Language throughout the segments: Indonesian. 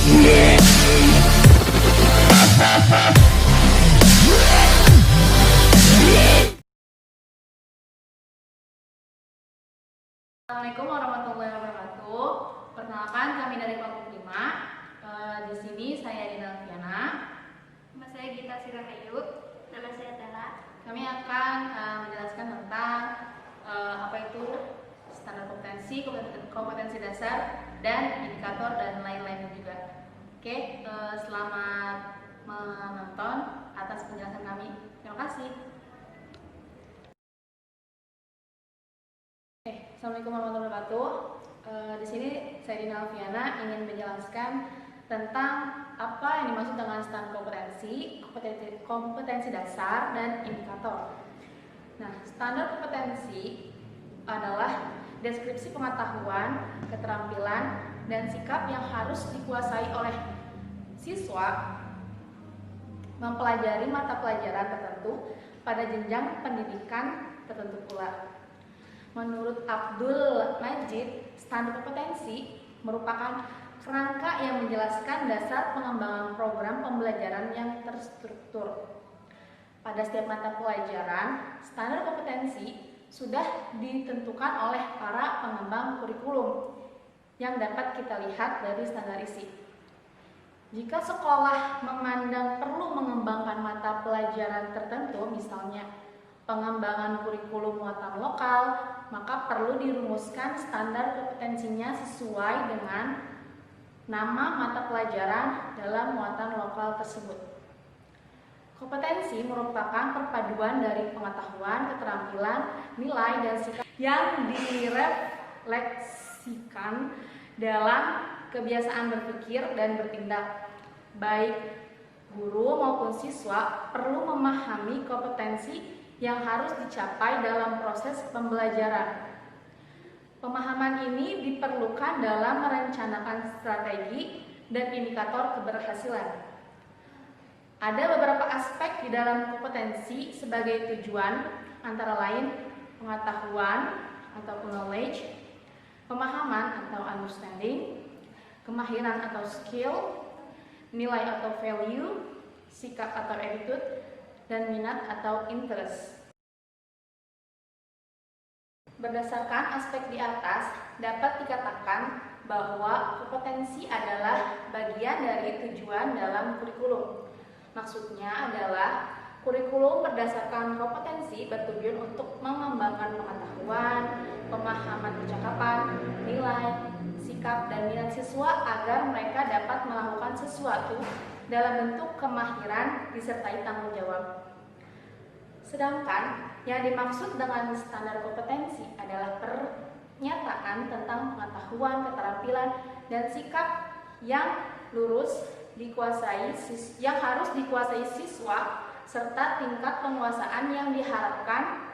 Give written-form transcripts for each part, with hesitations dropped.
Assalamualaikum warahmatullahi wabarakatuh. Perkenalkan, kami dari kelompok 5. Di sini saya Dina Alfiana. Nama saya Gita Sirahayu. Nama saya Tela. Kami akan menjelaskan tentang apa itu standar kompetensi, kompetensi dasar, dan indikator dan lain-lain juga. Oke, selamat menonton atas penjelasan kami. Terima kasih. Assalamualaikum warahmatullahi wabarakatuh. Di sini saya Dina Alfiana ingin menjelaskan tentang apa yang dimaksud dengan standar kompetensi dasar dan indikator. Nah, standar kompetensi adalah deskripsi pengetahuan, keterampilan, dan sikap yang harus dikuasai oleh siswa mempelajari mata pelajaran tertentu pada jenjang pendidikan tertentu pula. Menurut Abdul Majid, standar kompetensi merupakan kerangka yang menjelaskan dasar pengembangan program pembelajaran yang terstruktur. Pada setiap mata pelajaran, standar kompetensi sudah ditentukan oleh para pengembang kurikulum yang dapat kita lihat dari standar isi. Jika sekolah memandang perlu mengembangkan mata pelajaran tertentu, misalnya pengembangan kurikulum muatan lokal, maka perlu dirumuskan standar kompetensinya sesuai dengan nama mata pelajaran dalam muatan lokal tersebut. Kompetensi merupakan perpaduan dari pengetahuan, keterampilan, nilai, dan sikap yang direfleksikan dalam kebiasaan berpikir dan bertindak. Baik guru maupun siswa perlu memahami kompetensi yang harus dicapai dalam proses pembelajaran. Pemahaman ini diperlukan dalam merencanakan strategi dan indikator keberhasilan. Ada beberapa aspek di dalam kompetensi sebagai tujuan, antara lain pengetahuan atau knowledge, pemahaman atau understanding, kemahiran atau skill, nilai atau value, sikap atau attitude, dan minat atau interest. Berdasarkan aspek di atas, dapat dikatakan bahwa kompetensi adalah bagian dari tujuan dalam kurikulum. Maksudnya adalah kurikulum berdasarkan kompetensi bertujuan untuk mengembangkan pengetahuan, pemahaman percakapan, nilai, sikap, dan minat siswa agar mereka dapat melakukan sesuatu dalam bentuk kemahiran disertai tanggung jawab. Sedangkan yang dimaksud dengan standar kompetensi adalah pernyataan tentang pengetahuan, keterampilan, dan sikap yang harus dikuasai siswa serta tingkat penguasaan yang diharapkan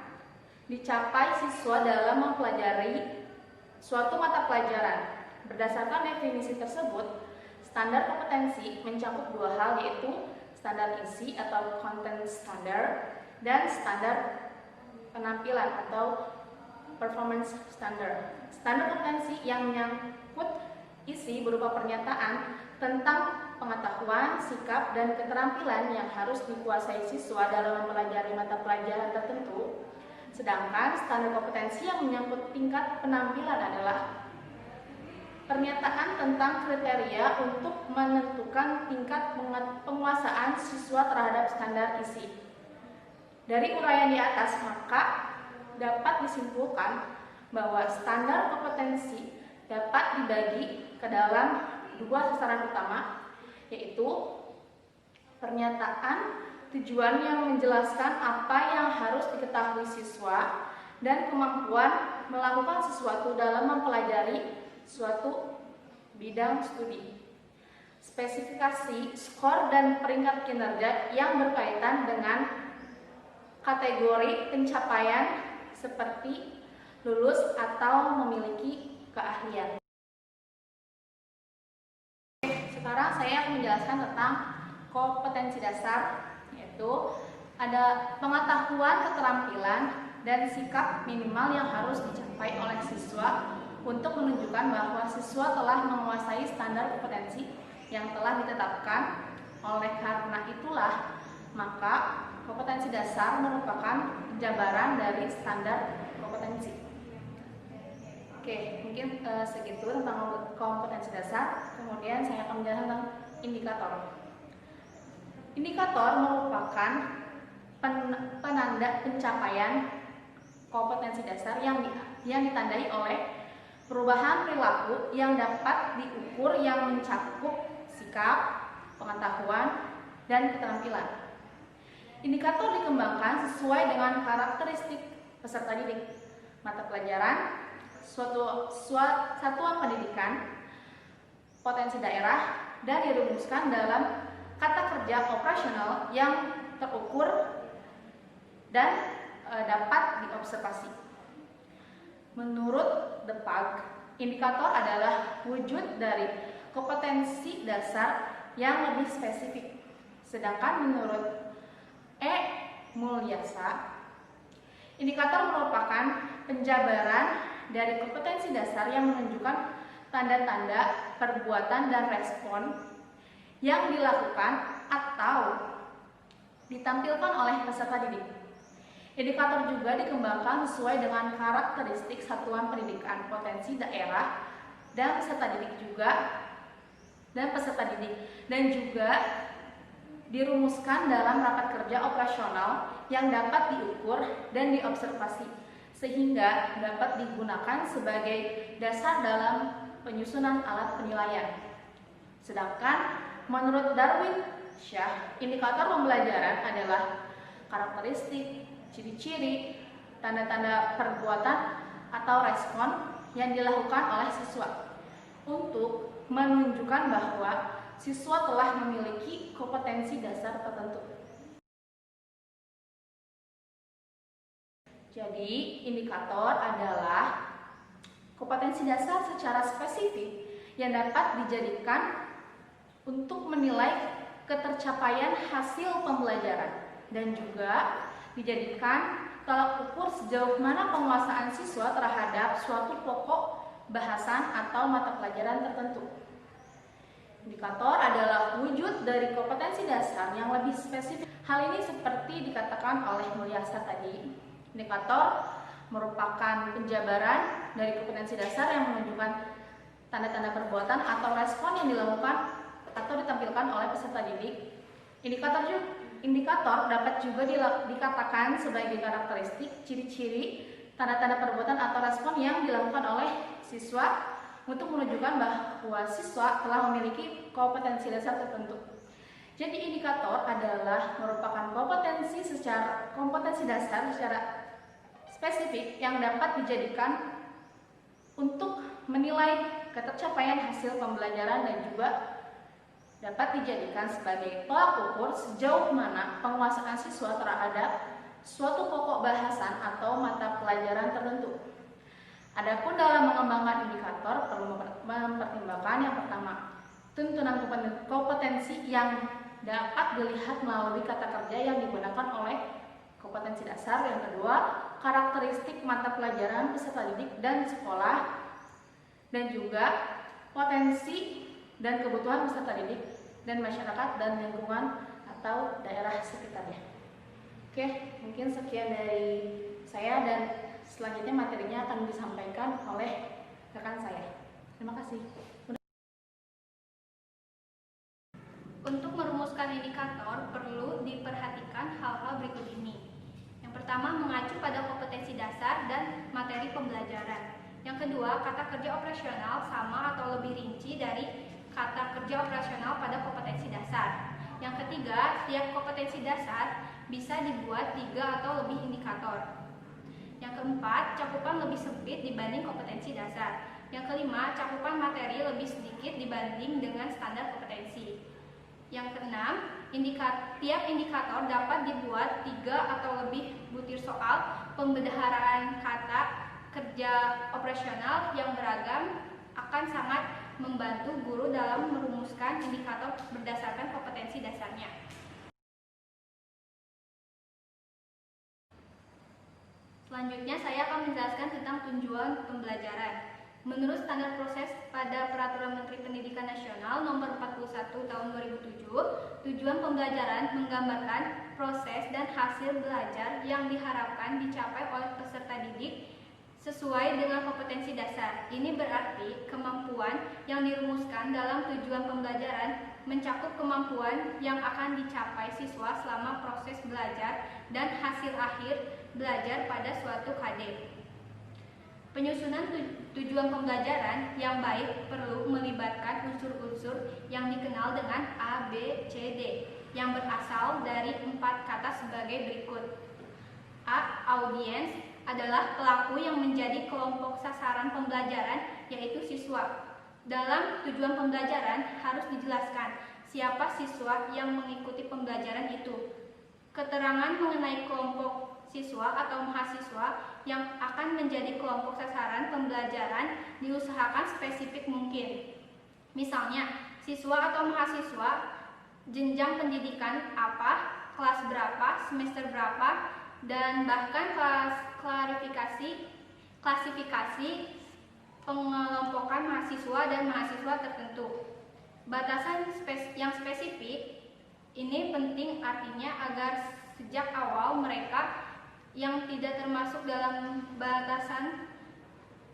dicapai siswa dalam mempelajari suatu mata pelajaran. Berdasarkan definisi tersebut, standar kompetensi mencakup dua hal, yaitu standar isi atau content standard dan standar penampilan atau performance standard. Standar kompetensi yang menyangkut isi berupa pernyataan tentang pengetahuan, sikap, dan keterampilan yang harus dikuasai siswa dalam mempelajari mata pelajaran tertentu. Sedangkan standar kompetensi yang menyangkut tingkat penampilan adalah pernyataan tentang kriteria untuk menentukan tingkat penguasaan siswa terhadap standar isi. Dari uraian di atas, maka dapat disimpulkan bahwa standar kompetensi dapat dibagi ke dalam dua sasaran utama, yaitu pernyataan tujuan yang menjelaskan apa yang harus diketahui siswa dan kemampuan melakukan sesuatu dalam mempelajari suatu bidang studi. Spesifikasi, skor, dan peringkat kinerja yang berkaitan dengan kategori pencapaian seperti lulus atau memiliki keahlian. Sekarang saya akan menjelaskan tentang kompetensi dasar, yaitu ada pengetahuan, keterampilan, dan sikap minimal yang harus dicapai oleh siswa untuk menunjukkan bahwa siswa telah menguasai standar kompetensi yang telah ditetapkan. Oleh karena itulah, maka kompetensi dasar merupakan penjabaran dari standar kompetensi. Oke, mungkin segitu tentang kompetensi dasar. Kemudian saya akan menjelaskan tentang indikator. Indikator merupakan penanda pencapaian kompetensi dasar yang ditandai oleh perubahan perilaku yang dapat diukur yang mencakup sikap, pengetahuan, dan keterampilan. Indikator dikembangkan sesuai dengan karakteristik peserta didik, mata pelajaran, satuan pendidikan, potensi daerah, dan dirumuskan dalam kata kerja operasional yang terukur dan dapat diobservasi. Menurut DePac, indikator adalah wujud dari kompetensi dasar yang lebih spesifik. Sedangkan menurut E. Mulyasa, indikator merupakan penjabaran dari kompetensi dasar yang menunjukkan tanda-tanda perbuatan dan respon yang dilakukan atau ditampilkan oleh peserta didik. Indikator juga dikembangkan sesuai dengan karakteristik satuan pendidikan, potensi daerah, dan peserta didik dan juga dirumuskan dalam rapat kerja operasional yang dapat diukur dan diobservasi sehingga dapat digunakan sebagai dasar dalam penyusunan alat penilaian. Sedangkan menurut Darwin Shah, indikator pembelajaran adalah karakteristik, ciri-ciri, tanda-tanda perbuatan atau respon yang dilakukan oleh siswa untuk menunjukkan bahwa siswa telah memiliki kompetensi dasar tertentu. Jadi, indikator adalah kompetensi dasar secara spesifik yang dapat dijadikan untuk menilai ketercapaian hasil pembelajaran dan juga dijadikan tolak ukur sejauh mana penguasaan siswa terhadap suatu pokok bahasan atau mata pelajaran tertentu. Indikator adalah wujud dari kompetensi dasar yang lebih spesifik. Hal ini seperti dikatakan oleh Mulyasa tadi. Indikator merupakan penjabaran dari kompetensi dasar yang menunjukkan tanda-tanda perbuatan atau respon yang dilakukan atau ditampilkan oleh peserta didik. Indikator dapat juga dikatakan sebagai karakteristik, ciri-ciri, tanda-tanda perbuatan atau respon yang dilakukan oleh siswa untuk menunjukkan bahwa siswa telah memiliki kompetensi dasar tertentu. Jadi indikator adalah merupakan kompetensi dasar secara spesifik yang dapat dijadikan untuk menilai ketercapaian hasil pembelajaran dan juga dapat dijadikan sebagai tolak ukur sejauh mana penguasaan siswa terhadap suatu pokok bahasan atau mata pelajaran tertentu. Adapun dalam mengembangkan indikator perlu mempertimbangkan yang pertama, tuntunan kompetensi yang dapat dilihat melalui kata kerja yang digunakan oleh kompetensi dasar. Yang kedua, karakteristik mata pelajaran peserta didik dan sekolah, dan juga potensi dan kebutuhan peserta didik dan masyarakat dan lingkungan atau daerah sekitarnya. Oke, mungkin sekian dari saya dan selanjutnya materinya akan disampaikan oleh rekan saya. Terima kasih. Untuk merumuskan indikator perlu diperhatikan hal-hal berikut ini. Yang pertama, mengacu pada kompetensi dasar dan materi pembelajaran. Yang kedua, kata kerja operasional sama atau lebih rinci dari kata kerja operasional pada kompetensi dasar. Yang ketiga, tiap kompetensi dasar bisa dibuat 3 atau lebih indikator. Yang keempat, cakupan lebih sempit dibanding kompetensi dasar. Yang kelima, cakupan materi lebih sedikit dibanding dengan standar kompetensi. Yang keenam, tiap indikator dapat dibuat 3 atau lebih butir soal pembendaharaan kata kerja operasional yang beragam akan sangat membantu guru dalam merumuskan indikator berdasarkan kompetensi dasarnya. Selanjutnya saya akan menjelaskan tentang tujuan pembelajaran. Menurut standar proses pada Peraturan Menteri Pendidikan Nasional Nomor 41 Tahun 2007, tujuan pembelajaran menggambarkan proses dan hasil belajar yang diharapkan dicapai oleh peserta didik sesuai dengan kompetensi dasar. Ini berarti kemampuan yang dirumuskan dalam tujuan pembelajaran mencakup kemampuan yang akan dicapai siswa selama proses belajar dan hasil akhir belajar pada suatu KD. Penyusunan tujuan pembelajaran yang baik perlu melibatkan unsur-unsur yang dikenal dengan A, B, C, D yang berasal dari 4 kata sebagai berikut. A. Audiens adalah pelaku yang menjadi kelompok sasaran pembelajaran, yaitu siswa. Dalam tujuan pembelajaran harus dijelaskan siapa siswa yang mengikuti pembelajaran itu. Keterangan mengenai kelompok siswa atau mahasiswa yang akan menjadi kelompok sasaran pembelajaran diusahakan spesifik mungkin. Misalnya, siswa atau mahasiswa jenjang pendidikan apa, kelas berapa, semester berapa, dan bahkan klasifikasi pengelompokan mahasiswa dan mahasiswa tertentu. Batasan yang spesifik ini penting artinya agar sejak awal mereka yang tidak termasuk dalam batasan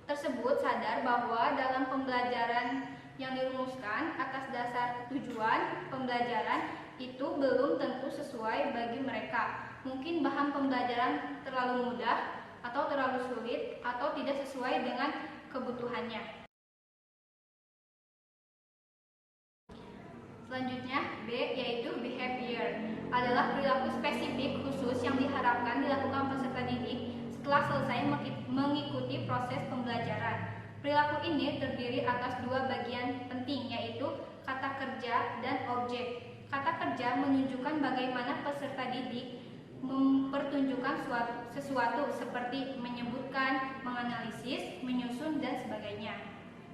tersebut sadar bahwa dalam pembelajaran yang dirumuskan atas dasar tujuan pembelajaran itu belum tentu sesuai bagi mereka. Mungkin bahan pembelajaran terlalu mudah atau terlalu sulit atau tidak sesuai dengan kebutuhannya. Selanjutnya, B yaitu behavior adalah perilaku spesifik khusus yang diharapkan dilakukan peserta didik setelah selesai mengikuti proses pembelajaran. Perilaku ini terdiri atas 2 bagian penting, yaitu kata kerja dan objek. Kata kerja menunjukkan bagaimana peserta didik mempertunjukkan sesuatu seperti menyebutkan, menganalisis, menyusun, dan sebagainya.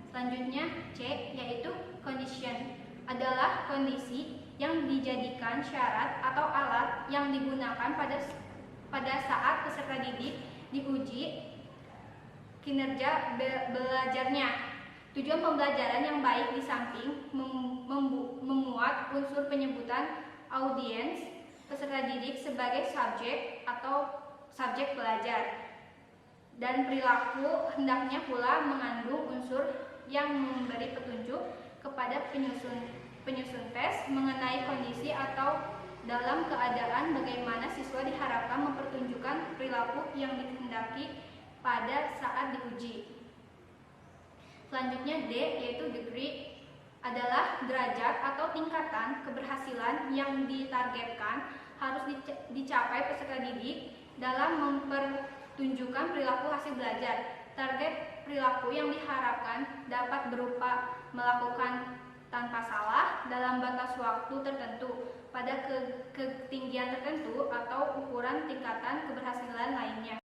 Selanjutnya, C yaitu condition adalah kondisi yang dijadikan syarat atau alat yang digunakan pada saat peserta didik diuji kinerja belajarnya. Tujuan pembelajaran yang baik di samping memuat unsur penyebutan audiens peserta didik sebagai subjek atau subjek belajar, dan perilaku hendaknya pula mengandung unsur yang memberi petunjuk kepada penyusun tes mengenai kondisi atau dalam keadaan bagaimana siswa diharapkan mempertunjukkan perilaku yang dikehendaki pada saat diuji. Selanjutnya D yaitu degree adalah derajat atau tingkatan keberhasilan yang ditargetkan harus dicapai peserta didik dalam mempertunjukkan perilaku hasil belajar. Target perilaku yang diharapkan dapat berupa melakukan tanpa salah dalam batas waktu tertentu pada ketinggian tertentu atau ukuran tingkatan keberhasilan lainnya.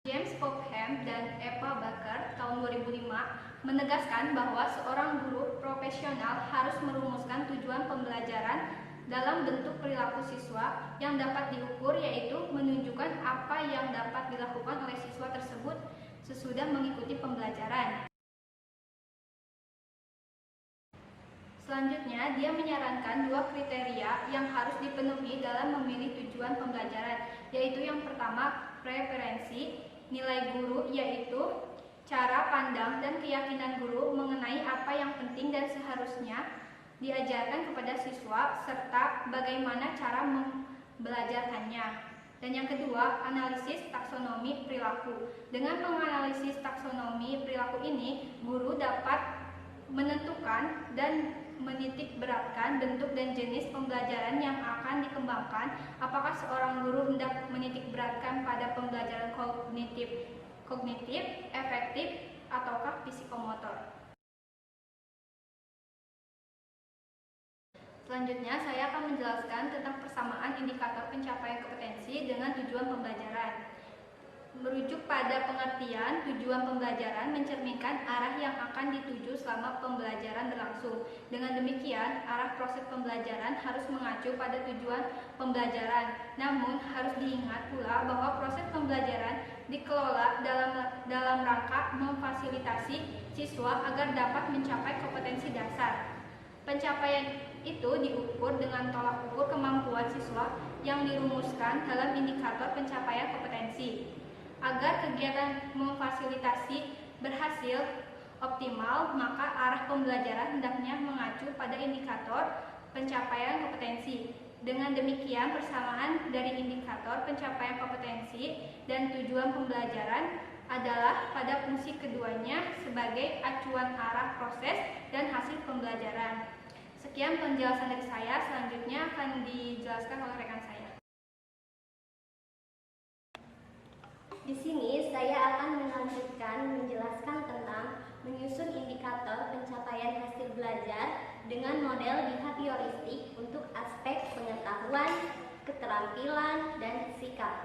James Popham dan Eva Baker tahun 2005 menegaskan bahwa seorang guru profesional harus merumuskan tujuan pembelajaran dalam bentuk perilaku siswa yang dapat diukur, yaitu menunjukkan apa yang dapat dilakukan oleh siswa tersebut sesudah mengikuti pembelajaran. Selanjutnya, dia menyarankan 2 kriteria yang harus dipenuhi dalam memilih tujuan pembelajaran, yaitu yang pertama, preferensi nilai guru, yaitu cara pandang dan keyakinan guru mengenai apa yang penting dan seharusnya diajarkan kepada siswa serta bagaimana cara membelajarkannya. Dan yang kedua, analisis taksonomi perilaku. Dengan menganalisis taksonomi perilaku ini, guru dapat menentukan dan menitik beratkan bentuk dan jenis pembelajaran yang akan dikembangkan. Apakah seorang guru hendak menitik beratkan pada pembelajaran kognitif, efektif, ataukah psikomotor. Selanjutnya, saya akan menjelaskan tentang persamaan indikator pencapaian kompetensi dengan tujuan pembelajaran. Merujuk pada pengertian, tujuan pembelajaran mencerminkan arah yang akan dituju selama pembelajaran berlangsung. Dengan demikian, arah proses pembelajaran harus mengacu pada tujuan pembelajaran. Namun, harus diingat pula bahwa proses pembelajaran dikelola dalam rangka memfasilitasi siswa agar dapat mencapai kompetensi dasar. Pencapaian itu diukur dengan tolak ukur kemampuan siswa yang dirumuskan dalam indikator pencapaian kompetensi. Agar kegiatan memfasilitasi berhasil optimal, maka arah pembelajaran hendaknya mengacu pada indikator pencapaian kompetensi. Dengan demikian, persamaan dari indikator pencapaian kompetensi dan tujuan pembelajaran adalah pada fungsi keduanya sebagai acuan arah proses dan hasil pembelajaran. Sekian penjelasan dari saya, selanjutnya akan dijelaskan oleh rekan saya. Di sini saya akan melanjutkan menjelaskan tentang menyusun indikator pencapaian hasil belajar dengan model behavioristik untuk aspek pengetahuan, keterampilan, dan sikap.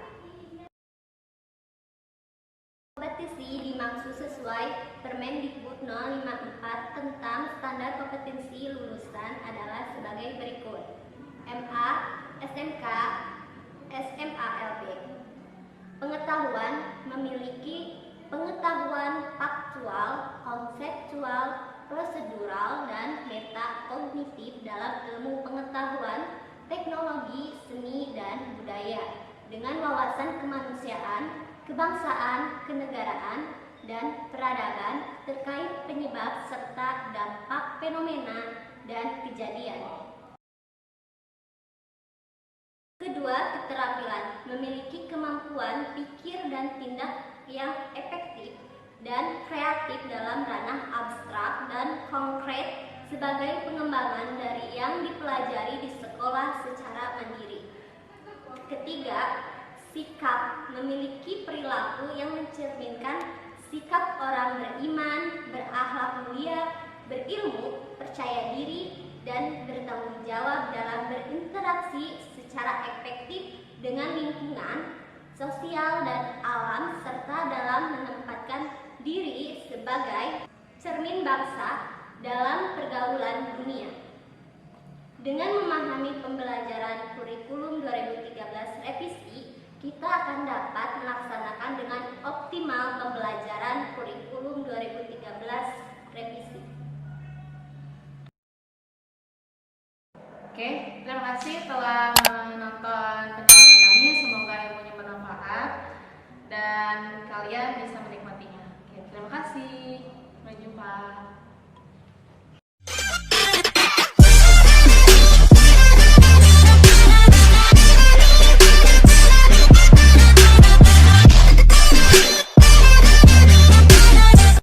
Kompetisi dimaksud sesuai Permendikbud 054 tentang standar kompetensi lulusan adalah sebagai berikut: MA, SMK, SMALB. Pengetahuan memiliki pengetahuan faktual, konseptual, prosedural, dan metakognitif dalam ilmu pengetahuan, teknologi, seni, dan budaya dengan wawasan kemanusiaan, kebangsaan, kenegaraan, dan peradaban terkait penyebab serta dampak fenomena dan kejadian. Kedua, keterampilan memiliki kemampuan pikir dan tindak yang efektif dan kreatif dalam ranah abstrak dan konkret sebagai pengembangan dari yang dipelajari di sekolah secara mandiri. Ketiga, sikap memiliki perilaku yang mencerminkan sikap orang beriman, berakhlak mulia, berilmu, percaya diri, dan bertanggung jawab dalam berinteraksi secara efektif dengan lingkungan, sosial, dan alam, serta dalam menempatkan diri sebagai cermin bangsa dalam pergaulan dunia. Dengan memahami pembelajaran kurikulum 2013 revisi, kita akan dapat melaksanakan dengan optimal pembelajaran kurikulum 2013 revisi. Oke, terima kasih telah